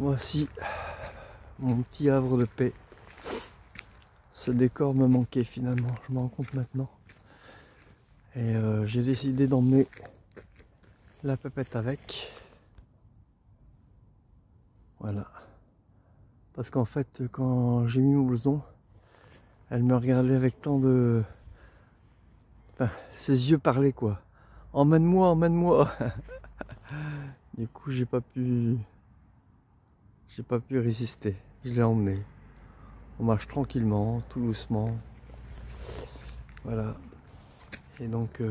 Voici mon petit havre de paix. Ce décor me manquait finalement, je me rends compte maintenant. Et j'ai décidé d'emmener la pépette avec. Voilà. Parce qu'en fait, quand j'ai mis mon blouson, elle me regardait avec tant de... Enfin, ses yeux parlaient quoi. Emmène-moi, emmène-moi. Du coup, j'ai pas pu résister. Je l'ai emmené. On marche tranquillement, tout doucement. Voilà. Et donc,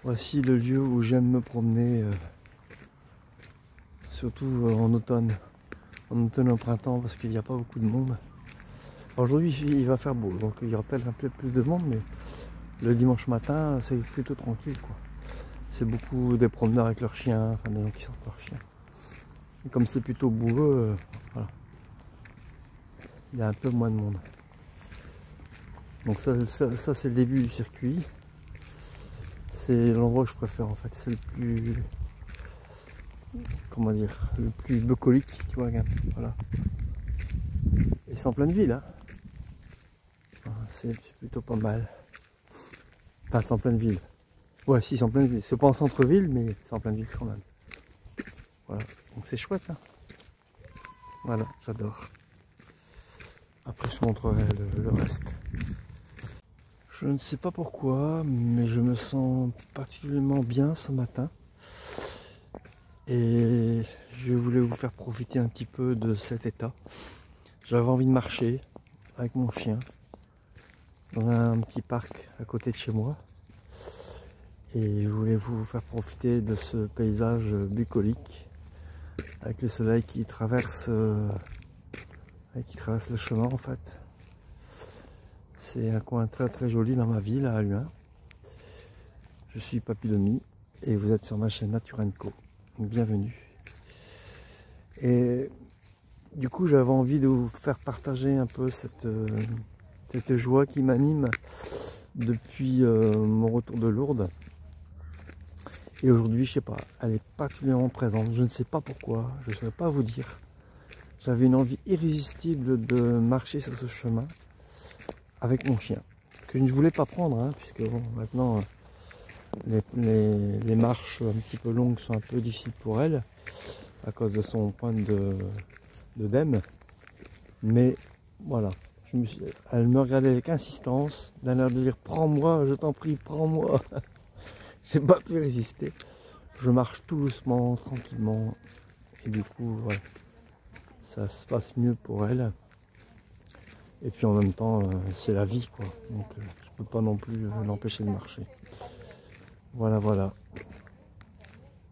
voici le lieu où j'aime me promener, surtout en automne. En automne et au printemps, parce qu'il n'y a pas beaucoup de monde. Aujourd'hui, il va faire beau, donc il y aura peut-être un peu plus de monde, mais le dimanche matin, c'est plutôt tranquille, quoi. C'est beaucoup des promeneurs avec leurs chiens, enfin des gens qui sortent leurs chiens. Et comme c'est plutôt boueux, voilà. Il y a un peu moins de monde. Donc ça c'est le début du circuit. C'est l'endroit que je préfère en fait. C'est le plus, comment dire, le plus bucolique, tu vois, regarde, voilà. Et c'est en pleine ville, hein. C'est plutôt pas mal. Enfin, c'est en pleine ville. Ouais, si, c'est en pleine ville. C'est pas en centre-ville, mais c'est en pleine ville quand même. Voilà, donc c'est chouette, hein. Voilà, j'adore. Après, je te montrerai le reste. Je ne sais pas pourquoi, mais je me sens particulièrement bien ce matin. Et je voulais vous faire profiter un petit peu de cet état. J'avais envie de marcher avec mon chien dans un petit parc à côté de chez moi. Et je voulais vous faire profiter de ce paysage bucolique avec le soleil qui traverse le chemin en fait. C'est un coin très très joli dans ma ville à Halluin. Je suis Papy Demi et vous êtes sur ma chaîne Nature & Co. Bienvenue. Et du coup j'avais envie de vous faire partager un peu cette joie qui m'anime depuis mon retour de Lourdes. Et aujourd'hui, je sais pas, elle est particulièrement présente. Je ne sais pas pourquoi, je ne saurais pas vous dire. J'avais une envie irrésistible de marcher sur ce chemin avec mon chien, que je ne voulais pas prendre, hein, puisque bon, maintenant les marches un petit peu longues sont un peu difficiles pour elle à cause de son point d'œdème. Mais voilà, elle me regardait avec insistance, d'un air de dire prends-moi, je t'en prie, prends-moi. J'ai pas pu résister. Je marche tout doucement, tranquillement, et du coup, voilà, ça se passe mieux pour elle. Et puis en même temps, c'est la vie, quoi. Donc, je peux pas non plus l'empêcher de marcher. Voilà, voilà.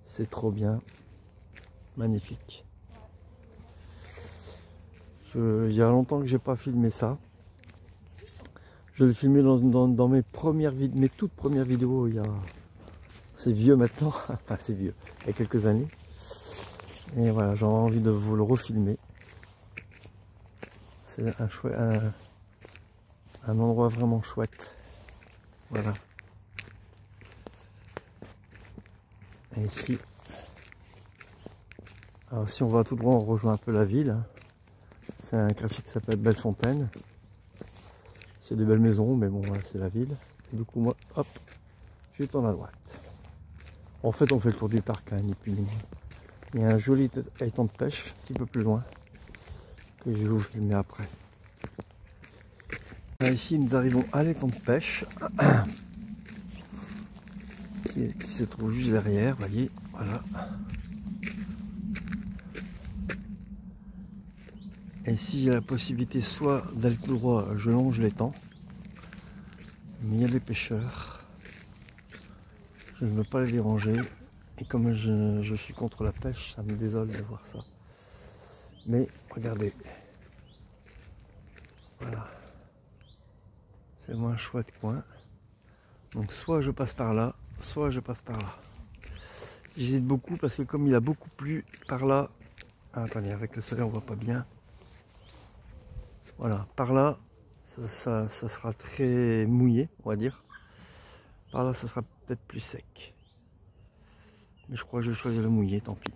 C'est trop bien, magnifique. Il y a longtemps que j'ai pas filmé ça. Je l'ai filmé dans mes toutes premières vidéos. C'est vieux maintenant, enfin c'est vieux, il y a quelques années. Et voilà, j'avais envie de vous le refilmer. C'est un endroit vraiment chouette. Voilà. Et ici, alors si on va tout droit, on rejoint un peu la ville. C'est un quartier qui s'appelle Bellefontaine. C'est des belles maisons, mais bon, voilà, c'est la ville. Et du coup, moi, hop, je tourne à droite. En fait, on fait le tour du parc, hein, ni plus ni moins. Il y a un joli étang de pêche, un petit peu plus loin, que je vais vous filmer après. Là, ici, nous arrivons à l'étang de pêche, qui se trouve juste derrière, vous voyez, voilà. Et si j'ai la possibilité soit d'aller tout droit, je longe l'étang, mais il y a des pêcheurs, je ne veux pas les déranger, et comme je suis contre la pêche, ça me désole de voir ça. Mais regardez, voilà, c'est moins chouette coin. Donc soit je passe par là, soit je passe par là. J'hésite beaucoup parce que comme il a beaucoup plu par là, ah, attendez, avec le soleil on voit pas bien. Voilà, par là, ça sera très mouillé, on va dire. Par là, ça sera peut-être plus sec. Mais je crois que je vais choisir le mouillé, tant pis.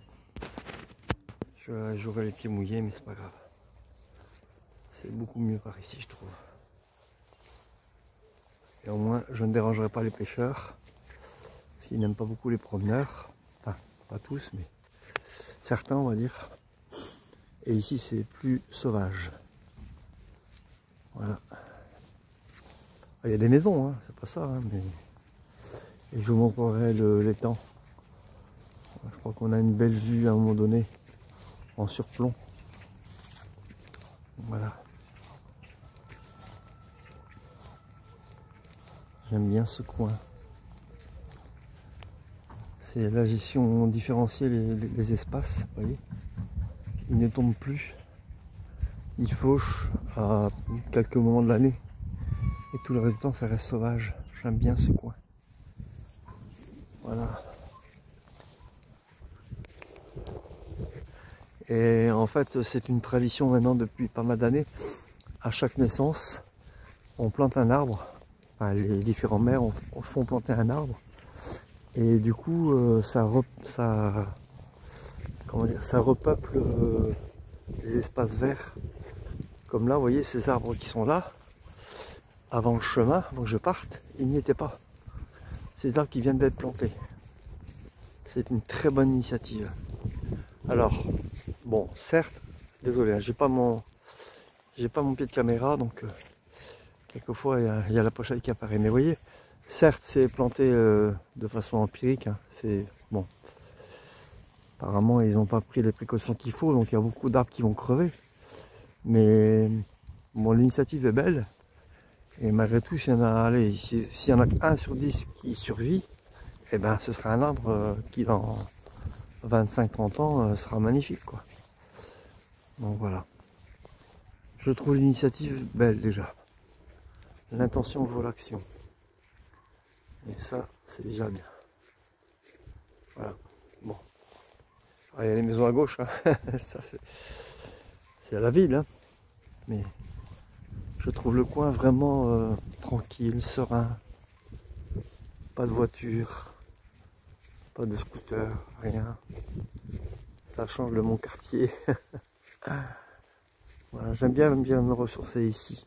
J'aurais les pieds mouillés, mais c'est pas grave. C'est beaucoup mieux par ici, je trouve. Et au moins, je ne dérangerai pas les pêcheurs, parce qu'ils n'aiment pas beaucoup les promeneurs. Enfin, pas tous, mais certains, on va dire. Et ici, c'est plus sauvage. Voilà. Il y a des maisons, hein, c'est pas ça, hein, mais... Et je vous montrerai l'étang. Je crois qu'on a une belle vue à un moment donné, en surplomb. Voilà. J'aime bien ce coin. C'est la gestion différenciée les espaces, vous voyez. Ils ne tombent plus. Ils fauchent à quelques moments de l'année. Et tout le reste du temps, ça reste sauvage. J'aime bien ce coin. Voilà. Et en fait, c'est une tradition maintenant depuis pas mal d'années. À chaque naissance, on plante un arbre. Enfin, les différents maires font planter un arbre. Et du coup, ça repeuple les espaces verts. Comme là, vous voyez, ces arbres qui sont là, avant le chemin, avant que je parte, ils n'y étaient pas. Ces arbres qui viennent d'être plantés. C'est une très bonne initiative. Alors, bon, certes, désolé, hein, j'ai pas mon pied de caméra, donc quelquefois il y a la pochette qui apparaît. Mais vous voyez, certes, c'est planté de façon empirique. Hein, c'est bon. Apparemment, ils n'ont pas pris les précautions qu'il faut, donc il y a beaucoup d'arbres qui vont crever. Mais bon, l'initiative est belle. Et malgré tout, s'il y en a, allez, s'il y en a 1 sur 10 qui survit, eh ben, ce sera un arbre qui dans 25-30 ans sera magnifique, quoi. Donc voilà. Je trouve l'initiative belle déjà. L'intention vaut l'action. Et ça, c'est déjà bien. Voilà. Bon. Ah, il y a les maisons à gauche, hein. Ça, c'est à la ville, hein. Mais je trouve le coin vraiment tranquille, serein. Pas de voiture, pas de scooter, rien. Ça change de mon quartier. Voilà, j'aime bien me ressourcer ici.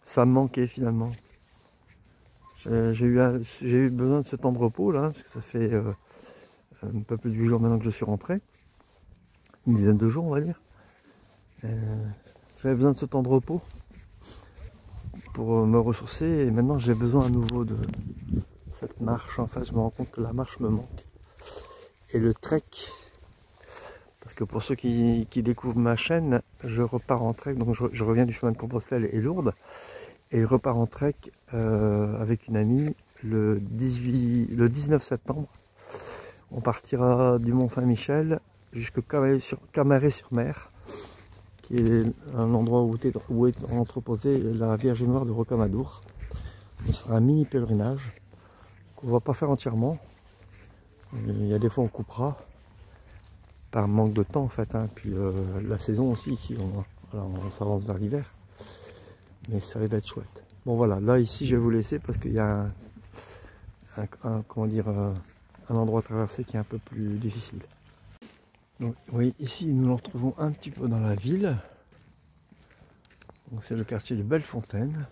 Ça me manquait finalement. J'ai eu besoin de ce temps de repos là, parce que ça fait un peu plus de 8 jours maintenant que je suis rentré. Une dizaine de jours on va dire. J'avais besoin de ce temps de repos pour me ressourcer et maintenant j'ai besoin à nouveau de cette marche. En fait, je me rends compte que la marche me manque. Et le trek, parce que pour ceux qui découvrent ma chaîne, je repars en trek, donc je reviens du chemin de Compostelle et Lourdes, et je repars en trek avec une amie le 19 septembre. On partira du Mont-Saint-Michel jusqu'à Camaret-sur-Mer, qui est un endroit où est entreposée la Vierge Noire de Rocamadour. Ce sera un mini pèlerinage qu'on ne va pas faire entièrement. Il y a des fois on coupera par manque de temps en fait, hein. Puis la saison aussi, on s'avance vers l'hiver, mais ça risque d'être chouette. Bon voilà, là ici je vais vous laisser parce qu'il y a comment dire, un endroit à traverser qui est un peu plus difficile. Donc oui, ici nous nous retrouvons un petit peu dans la ville. C'est le quartier de Bellefontaine.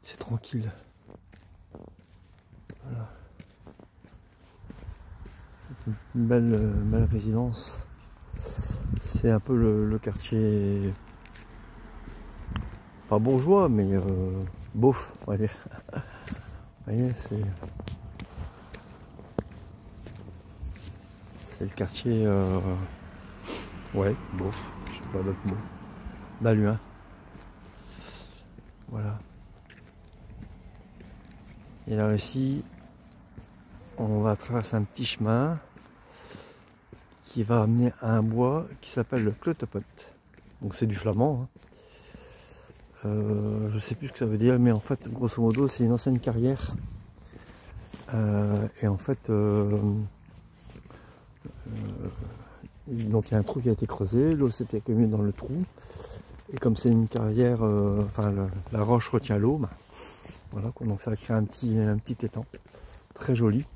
C'est tranquille. Voilà. Une belle résidence. C'est un peu le quartier, pas bourgeois, mais beauf, on va dire. Vous voyez, c'est le quartier, ouais, beauf, je sais pas d'autre mot, d'Halluin. Voilà. Et là ici, on va traverser un petit chemin qui va amener à un bois qui s'appelle le Clotepot. Donc c'est du flamand. Hein. Je sais plus ce que ça veut dire, mais en fait, grosso modo, c'est une ancienne carrière. Et en fait, donc il y a un trou qui a été creusé, l'eau s'était accumulée dans le trou. Et comme c'est une carrière, enfin la roche retient l'eau, bah, voilà, donc ça a créé un petit étang très joli.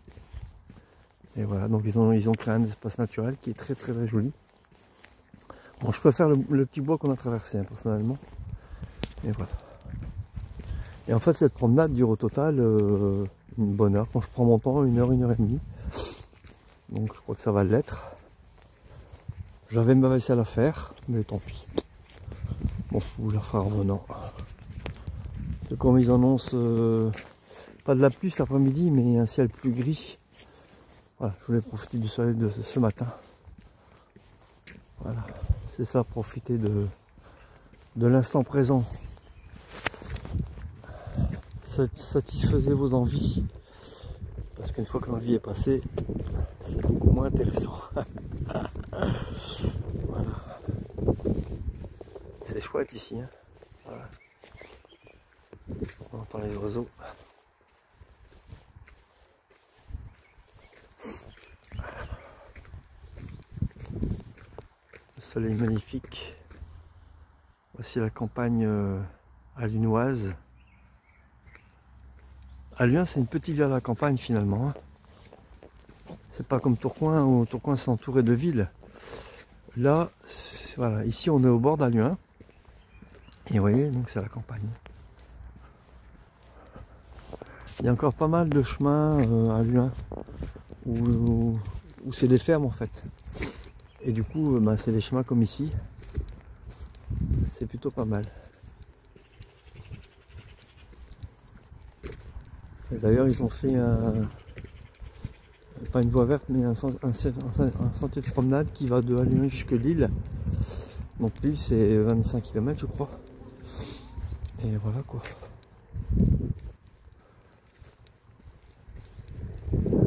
Et voilà, donc ils ont créé un espace naturel qui est très très très joli. Bon, je préfère le petit bois qu'on a traversé, hein, personnellement. Et voilà. Et en fait, cette promenade dure au total une bonne heure. Quand je prends mon temps, 1 heure, 1 heure et demie. Donc je crois que ça va l'être. J'avais ma vaisselle à faire, mais tant pis. M'en fous, je la ferai en revenant. Comme ils annoncent pas de la pluie cet après-midi, mais un ciel plus gris. Voilà, je voulais profiter du soleil de ce matin. Voilà, c'est ça, profiter de l'instant présent. Satisfaisez vos envies, parce qu'une fois que l'envie est passée, c'est beaucoup moins intéressant. Voilà. C'est chouette ici, hein. Voilà. On entend les oiseaux. Le soleil magnifique. Voici la campagne allunoise. Alluin, c'est une petite ville à la campagne finalement. C'est pas comme Tourcoing, où Tourcoing c'est entouré de villes. Là, voilà, ici on est au bord d'Alluin. Et vous voyez, donc c'est la campagne. Il y a encore pas mal de chemins à Alluin où c'est des fermes en fait. Et du coup, bah, c'est des chemins comme ici. C'est plutôt pas mal. D'ailleurs, ils ont fait pas une voie verte, mais un sentier de promenade qui va de Alluin jusque Lille. Donc Lille, c'est 25 km, je crois. Et voilà quoi.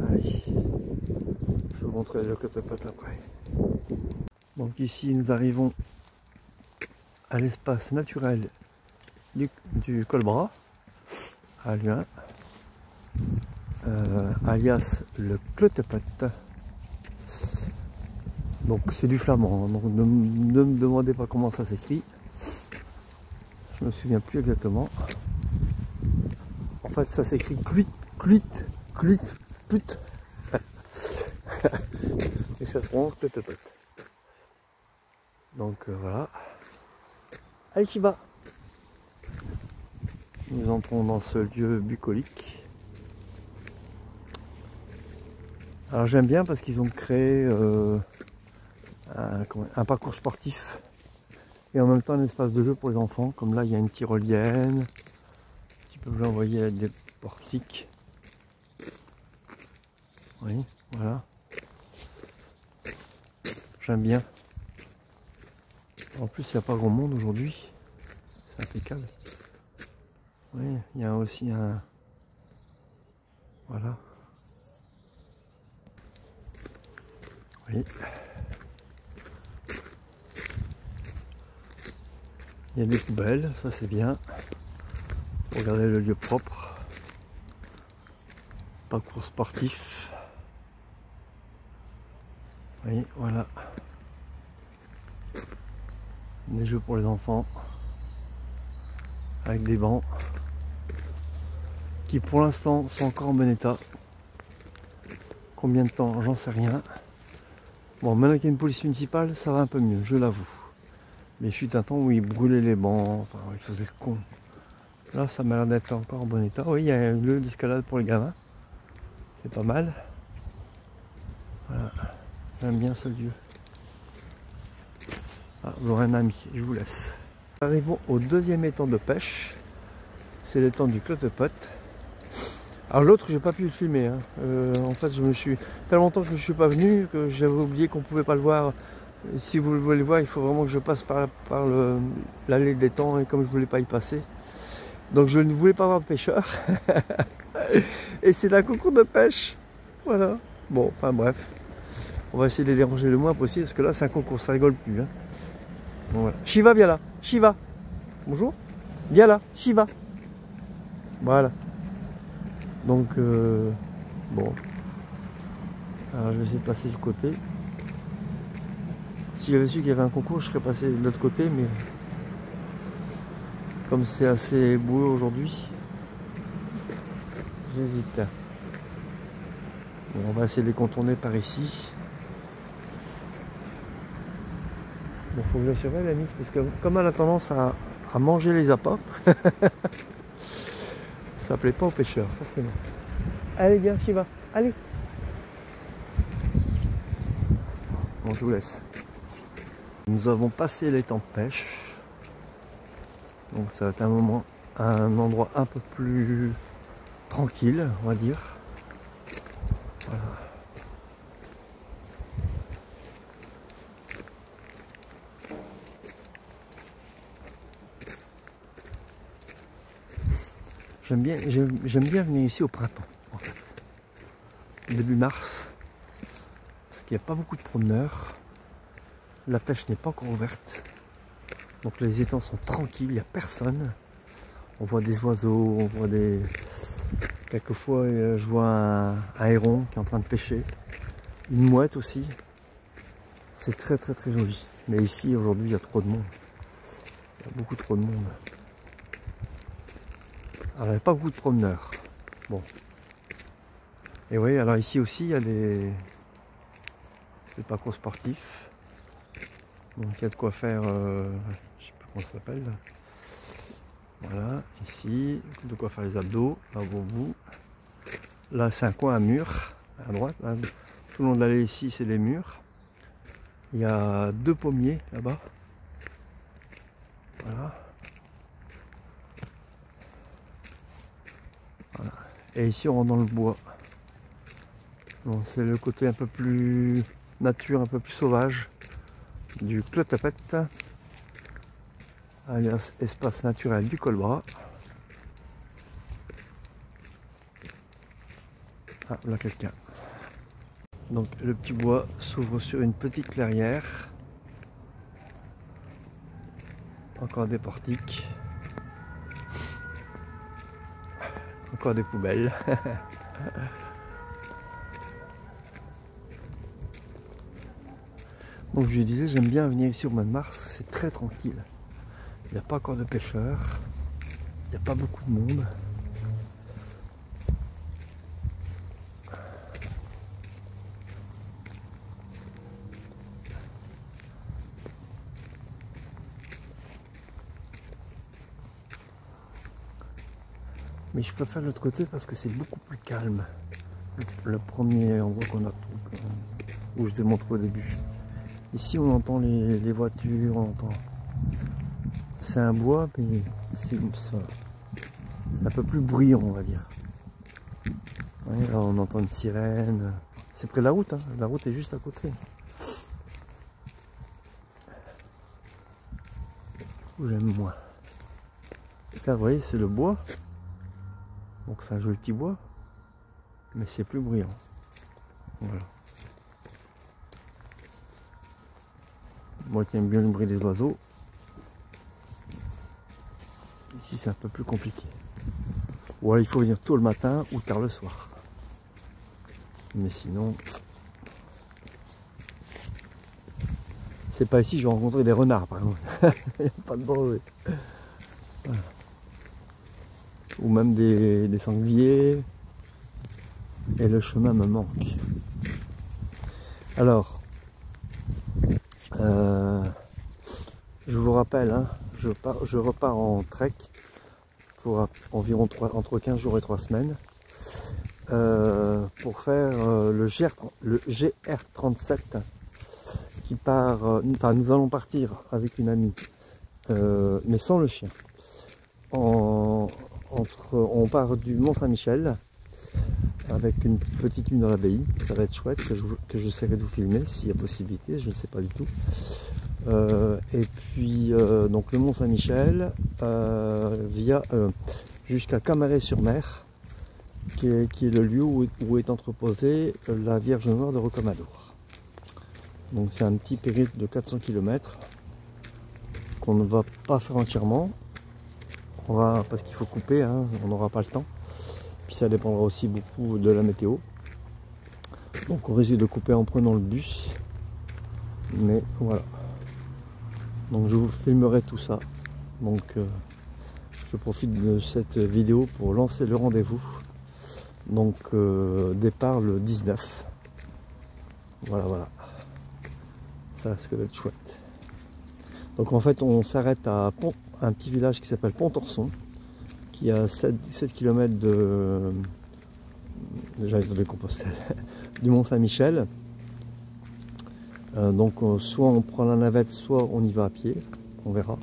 Allez, je vais vous montrer le côte-pote après. Donc ici, nous arrivons à l'espace naturel du Colbras, à Alluin. Alias le Clotepote. Donc c'est du flamand, donc ne me demandez pas comment ça s'écrit. Je me souviens plus exactement. En fait ça s'écrit cluit, put. Et ça se prononce Clotepote. Donc voilà. Allez Shiba. Nous entrons dans ce lieu bucolique. Alors j'aime bien parce qu'ils ont créé un parcours sportif et en même temps un espace de jeu pour les enfants. Comme là il y a une tyrolienne, qui peut vous envoyer avec des portiques. Oui, voilà. J'aime bien. En plus il n'y a pas grand monde aujourd'hui. C'est impeccable. Oui, il y a aussi un... Voilà. Oui. Il y a des poubelles, ça c'est bien. Pour garder le lieu propre. Parcours sportif. Oui, voilà. Des jeux pour les enfants. Avec des bancs. Qui pour l'instant sont encore en bon état. Combien de temps, j'en sais rien. Bon, maintenant qu'il y a une police municipale, ça va un peu mieux, je l'avoue. Mais il fut un temps où ils brûlaient les bancs, enfin, ils faisaient le con. Là, ça m'a l'air d'être encore en bon état. Oui, il y a un lieu d'escalade pour les gamins. C'est pas mal. Voilà, j'aime bien ce lieu. Ah, vous aurez un ami, je vous laisse. Arrivons au deuxième étang de pêche. C'est l'étang du Clotepote. Alors l'autre, j'ai pas pu le filmer. Hein. En fait, je me suis tellement longtemps que je suis pas venu que j'avais oublié qu'on pouvait pas le voir. Si vous voulez le voir, il faut vraiment que je passe par l'allée des temps et comme je voulais pas y passer. Donc je ne voulais pas voir de pêcheurs. Et c'est un concours de pêche. Voilà. Bon, enfin bref. On va essayer de les déranger le moins possible parce que là c'est un concours, ça rigole plus. Hein. Bon, voilà. Shiva, viens là. Shiva. Bonjour. Viens là. Shiva. Voilà. Donc, bon. Alors je vais essayer de passer du côté. Si j'avais su qu'il y avait un concours, je serais passé de l'autre côté, mais comme c'est assez boueux aujourd'hui, j'hésite. Bon, on va essayer de les contourner par ici. Bon, faut que je surveille la mise parce que comme elle a tendance à manger les appâts, ça plaît pas aux pêcheurs, forcément. Allez, viens, Shiva, allez. Bon, je vous laisse. Nous avons passé les temps de pêche. Donc ça va être un endroit un peu plus tranquille, on va dire. Voilà. J'aime bien venir ici au printemps, en fait. Début mars, parce qu'il n'y a pas beaucoup de promeneurs. La pêche n'est pas encore ouverte. Donc les étangs sont tranquilles, il n'y a personne. On voit des oiseaux, on voit des... Quelquefois, je vois un héron qui est en train de pêcher. Une mouette aussi. C'est très très très joli. Mais ici, aujourd'hui, il y a trop de monde. Il y a beaucoup trop de monde. Alors, il n'y a pas beaucoup de promeneurs. Bon. Et oui, alors ici aussi, il y a des parcours sportifs. Donc, il y a de quoi faire, je ne sais plus comment ça s'appelle. Voilà, ici, de quoi faire les abdos, là au bout. Là, c'est un coin à mur, à droite. Là, tout le long de l'allée ici, c'est des murs. Il y a 2 pommiers là-bas. Voilà. Voilà. Et ici, on rentre dans le bois. C'est le côté un peu plus nature, un peu plus sauvage du Clotapette, alias espace naturel du Colbras. Ah, là quelqu'un. Donc le petit bois s'ouvre sur une petite clairière. Encore des portiques. Encore des poubelles. Donc je disais, j'aime bien venir ici au mois de mars, c'est très tranquille. Il n'y a pas encore de pêcheurs. Il n'y a pas beaucoup de monde. Mais je préfère l'autre côté parce que c'est beaucoup plus calme. Le premier endroit où je vous ai montré au début. Ici on entend les voitures, on entend. C'est un bois, mais c'est un peu plus bruyant, on va dire. Ouais, là on entend une sirène. C'est près de la route, hein. La route est juste à côté. J'aime moins. Ça, vous voyez, c'est le bois. Donc c'est un joli petit bois, mais c'est plus bruyant. Voilà. Moi qui aime bien le bruit des oiseaux, ici c'est un peu plus compliqué. Ou alors il faut venir tôt le matin ou tard le soir. Mais sinon, c'est pas ici que je vais rencontrer des renards par exemple. Il n'y a pas de danger. Voilà. Ou même des sangliers. Et le chemin me manque. Alors, je vous rappelle, hein, je repars en trek pour environ entre 15 jours et 3 semaines pour faire le GR37 qui part, enfin nous allons partir avec une amie, mais sans le chien. On part du Mont-Saint-Michel avec une petite nuit dans l'abbaye. Ça va être chouette, que j'essaierai de vous filmer s'il y a possibilité, je ne sais pas du tout. Et puis donc le Mont-Saint-Michel jusqu'à Camaret-sur-Mer, qui est le lieu où est entreposée la Vierge Noire de Rocamadour. Donc c'est un petit périple de 400 km qu'on ne va pas faire entièrement. Parce qu'il faut couper, hein, on n'aura pas le temps. Puis ça dépendra aussi beaucoup de la météo. Donc on risque de couper en prenant le bus. Mais voilà. Donc je vous filmerai tout ça. Donc je profite de cette vidéo pour lancer le rendez-vous Donc départ le 19. Voilà. Ça va être chouette. Donc en fait on s'arrête à un petit village qui s'appelle Pontorson, qui a 7 km de Compostelle, du Mont-Saint-Michel. Donc soit on prend la navette, soit on y va à pied, on verra.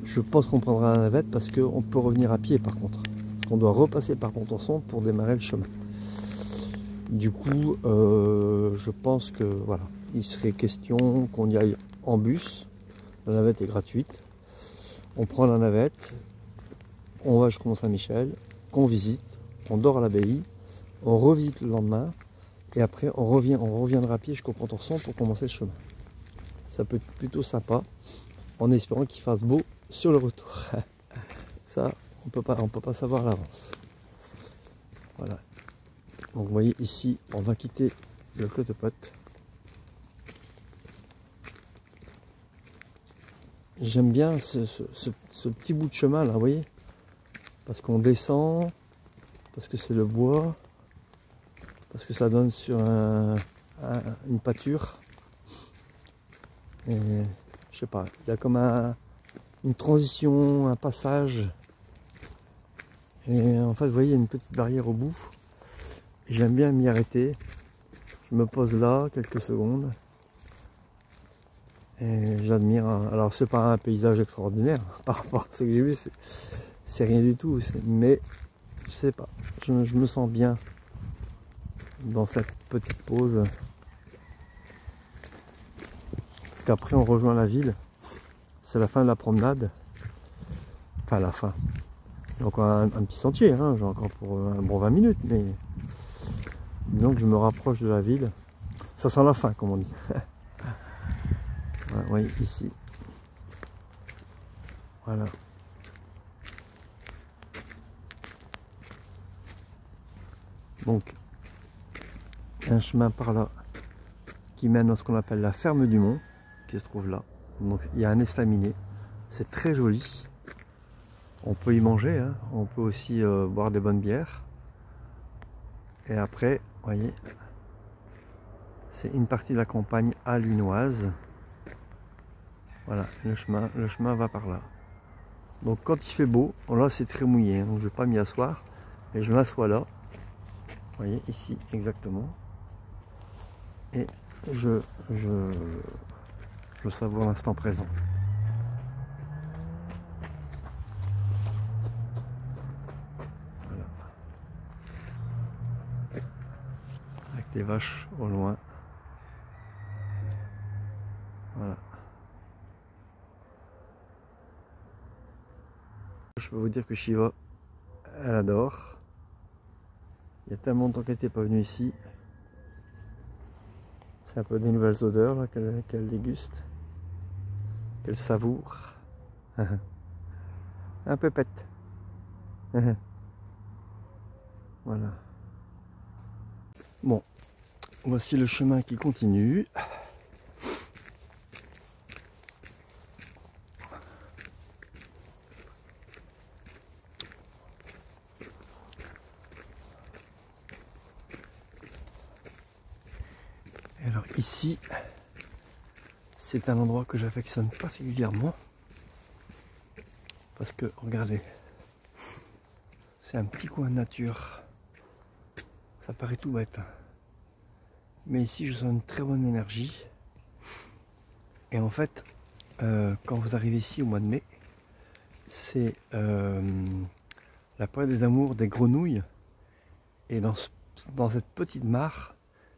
Je pense qu'on prendra la navette parce qu'on peut revenir à pied par contre. Parce qu'on doit repasser par Pontorson pour démarrer le chemin. Du coup, je pense que voilà, il serait question qu'on y aille en bus. La navette est gratuite. On prend la navette, on va jusqu'au Mont-Saint-Michel, qu'on visite, on dort à l'abbaye, on revisite le lendemain, et après on reviendra à pied jusqu'au Pontorson pour commencer le chemin. Ça peut être plutôt sympa, en espérant qu'il fasse beau sur le retour. Ça, on peut pas savoir à l'avance. Voilà. Donc vous voyez ici, on va quitter le Clotepote. J'aime bien ce petit bout de chemin là, vous voyez, parce qu'on descend, parce que c'est le bois, parce que ça donne sur une pâture. Et je sais pas, il y a comme une transition, un passage. Et en fait, vous voyez, il y a une petite barrière au bout. J'aime bien m'y arrêter. Je me pose là quelques secondes. Et j'admire. Alors, c'est pas un paysage extraordinaire par rapport à ce que j'ai vu, c'est rien du tout. Mais je sais pas, je me sens bien dans cette petite pause. Parce qu'après, on rejoint la ville. C'est la fin de la promenade. Enfin, la fin. Il y a encore un petit sentier, hein, j'ai encore pour un bon 20 minutes, mais donc je me rapproche de la ville. Ça sent la fin, comme on dit. Voilà, oui, ici. Voilà. Donc, il y a un chemin par là qui mène à ce qu'on appelle la ferme du Mont, qui se trouve là. Donc, il y a un estaminet. C'est très joli. On peut y manger, hein. On peut aussi boire des bonnes bières. Et après, vous voyez, c'est une partie de la campagne allunoise. Voilà, le chemin va par là. Donc quand il fait beau, là c'est très mouillé, hein, donc je ne vais pas m'y asseoir, mais je m'assois là. Vous voyez, ici exactement. Et je savoure l'instant présent. Voilà. Avec les vaches au loin. Voilà. Je peux vous dire que Shiva, elle adore. Il y a tellement longtemps qu'elle n'était pas venue ici. C'est un peu des nouvelles odeurs qu'elle déguste, qu'elle savoure. Un peu pète. Voilà. Bon, voici le chemin qui continue. Alors ici, c'est un endroit que j'affectionne particulièrement parce que, regardez, c'est un petit coin de nature. Ça paraît tout bête, mais ici je sens une très bonne énergie. Et en fait, quand vous arrivez ici au mois de mai, c'est la période des amours des grenouilles. Et dans cette petite mare,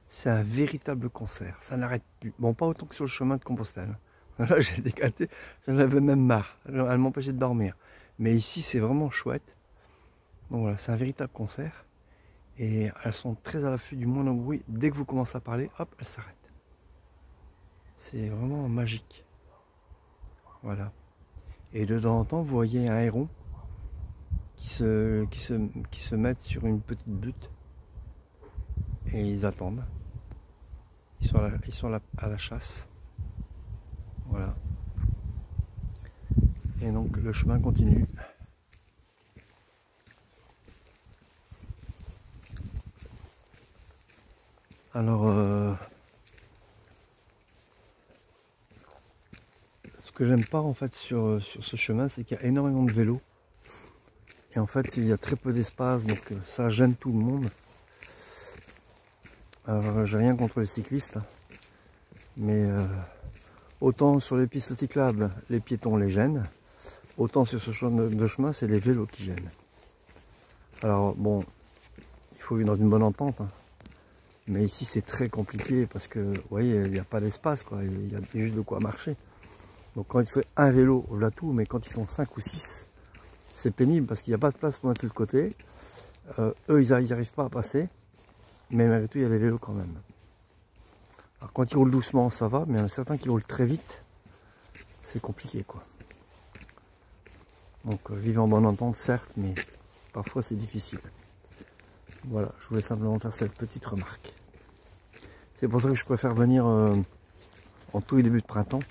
c'est un véritable concert. Ça n'arrête plus. Bon, pas autant que sur le chemin de Compostelle. Là, j'ai décalé, j'en avais même marre. Elle m'empêchait de dormir. Mais ici, c'est vraiment chouette. Donc voilà, c'est un véritable concert. Et elles sont très à l'affût du moindre bruit. Dès que vous commencez à parler, hop, elles s'arrêtent. C'est vraiment magique. Voilà. Et de temps en temps, vous voyez un héron qui se mettent sur une petite butte. Et ils attendent. Ils sont à la chasse. Voilà. Et donc le chemin continue. Alors, ce que j'aime pas en fait sur ce chemin, c'est qu'il y a énormément de vélos. Et en fait, il y a très peu d'espace, donc ça gêne tout le monde. Alors, j'ai rien contre les cyclistes, mais autant sur les pistes cyclables, les piétons les gênent, autant sur ce chemin, c'est les vélos qui gênent. Alors bon, il faut vivre dans une bonne entente, hein. Mais ici c'est très compliqué parce que, vous voyez, il n'y a pas d'espace, quoi. Il y a juste de quoi marcher. Donc quand il fait un vélo, on l'a tout, mais quand ils sont 5 ou 6, c'est pénible parce qu'il n'y a pas de place pour mettre de côté. Eux, ils n'arrivent pas à passer, mais malgré tout, il y a des vélos quand même. Alors quand ils roulent doucement, ça va, mais il y en a certains qui roulent très vite, c'est compliqué, quoi. Donc vivre en bonne entente, certes, mais parfois c'est difficile. Voilà, je voulais simplement faire cette petite remarque. C'est pour ça que je préfère venir en tout début de printemps.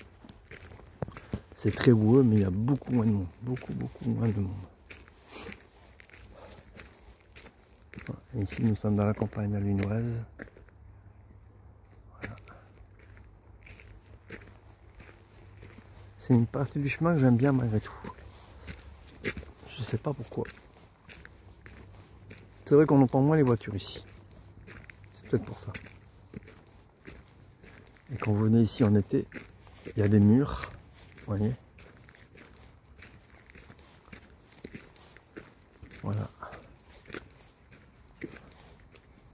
C'est très boueux, mais il y a beaucoup moins de monde. Beaucoup moins de monde. Voilà. Et ici, nous sommes dans la campagne allunoise. Voilà. C'est une partie du chemin que j'aime bien malgré tout. Je sais pas pourquoi. C'est vrai qu'on entend moins les voitures ici. C'est peut-être pour ça. Et quand vous venez ici en été, il y a des murs. Vous voyez? Voilà.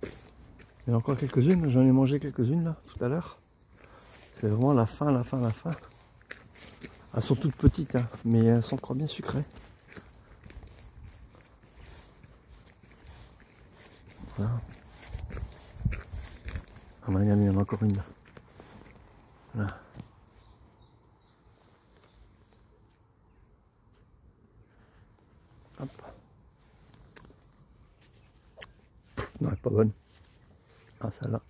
Il y en a encore quelques-unes, j'en ai mangé quelques-unes là, tout à l'heure. C'est vraiment la fin. Elles sont toutes petites, hein, mais elles sont encore bien sucrées. Voilà. Ah bah, regardez, il y en a encore une là. Voilà. Hop. Non, elle est pas bonne. Ah, celle-là.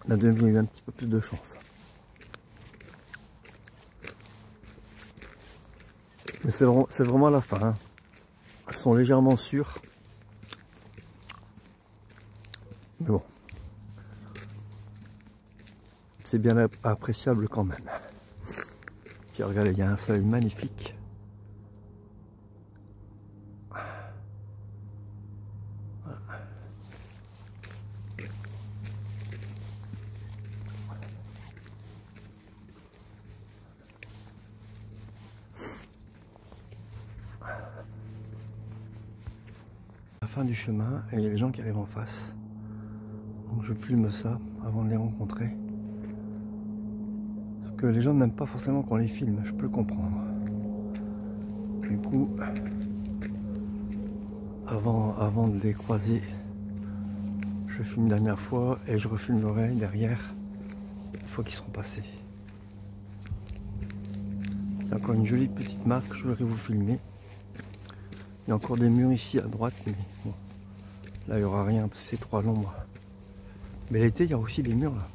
La deuxième, il y a eu un petit peu plus de chance. Mais c'est vraiment la fin, hein. Elles sont légèrement sûres. Mais bon. C'est bien appréciable quand même. Puis regardez, il y a un soleil magnifique. La fin du chemin et il y a des gens qui arrivent en face. Donc je filme ça avant de les rencontrer. Parce que les gens n'aiment pas forcément qu'on les filme, je peux le comprendre. Du coup, avant de les croiser, je filme une dernière fois et je refilmerai derrière une fois qu'ils seront passés. C'est encore une jolie petite marque, je voudrais vous filmer. Il y a encore des murs ici à droite, mais bon, là il n'y aura rien parce que c'est trop l'ombre. Mais l'été, il y a aussi des murs là.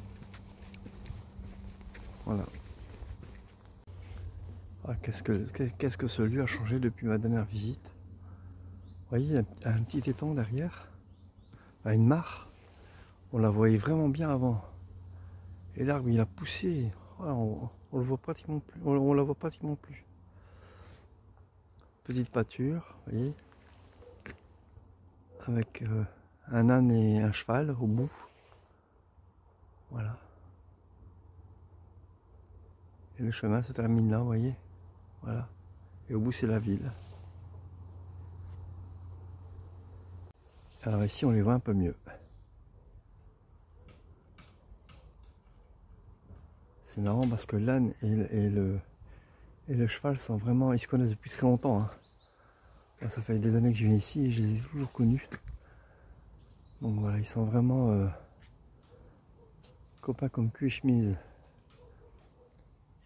Voilà. Ah, qu'est-ce que ce lieu a changé depuis ma dernière visite. Vous voyez, il y a un petit étang derrière, une mare. On la voyait vraiment bien avant. Et l'arbre, il a poussé. Ah, on le voit pratiquement plus. On la voit pratiquement plus. Petite pâture, vous voyez, avec un âne et un cheval au bout. Voilà. Et le chemin se termine là, vous voyez. Voilà. Et au bout, c'est la ville. Alors ici, on les voit un peu mieux. C'est marrant parce que l'âne et le cheval sont vraiment... Ils se connaissent depuis très longtemps, hein. Moi, ça fait des années que je viens ici et je les ai toujours connus. Donc voilà, ils sont vraiment copains comme cul et chemise.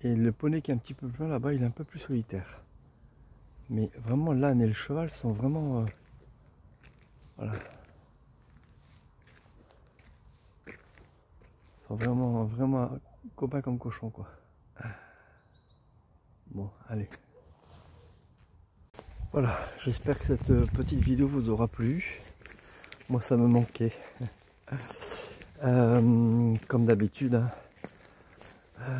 Et le poney qui est un petit peu plus loin là-bas, il est un peu plus solitaire. Mais vraiment, l'âne et le cheval sont vraiment... voilà. Ils sont vraiment copains comme cochons, quoi. Bon, allez. Voilà, j'espère que cette petite vidéo vous aura plu. Moi ça me manquait. Comme d'habitude, hein,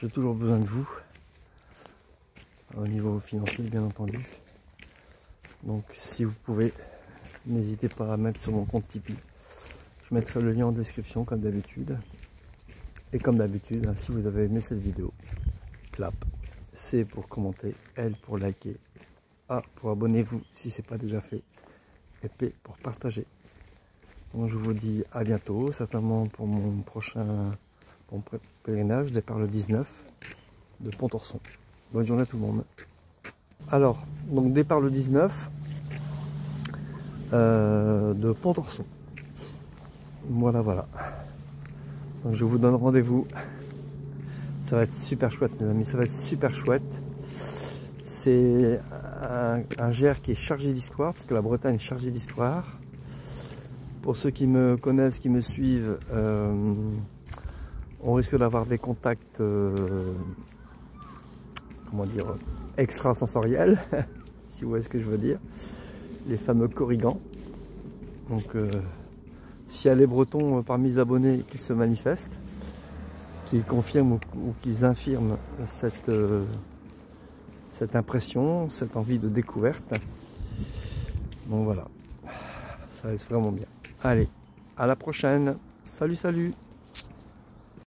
j'ai toujours besoin de vous. Au niveau financier bien entendu. Donc si vous pouvez, n'hésitez pas à mettre sur mon compte Tipeee. Je mettrai le lien en description comme d'habitude. Et comme d'habitude, hein, si vous avez aimé cette vidéo, clap. C pour commenter, L pour liker, A pour abonnez-vous si ce n'est pas déjà fait, et P pour partager. Donc je vous dis à bientôt, certainement pour mon prochain pèlerinage, départ le 19 de Pontorson. Bonne journée à tout le monde. Alors, donc départ le 19 de Pontorson. Voilà, voilà. Donc je vous donne rendez-vous. Ça va être super chouette mes amis, ça va être super chouette. C'est un GR qui est chargé d'histoire, parce que la Bretagne est chargée d'histoire. Pour ceux qui me connaissent, qui me suivent, on risque d'avoir des contacts, comment dire, extrasensoriels, si vous voyez ce que je veux dire. Les fameux corrigans. Donc s'il y a les Bretons parmi les abonnés qui se manifestent, qui confirment ou qui infirment cette impression, cette envie de découverte. Bon voilà, ça va être vraiment bien. Allez, à la prochaine. Salut, salut.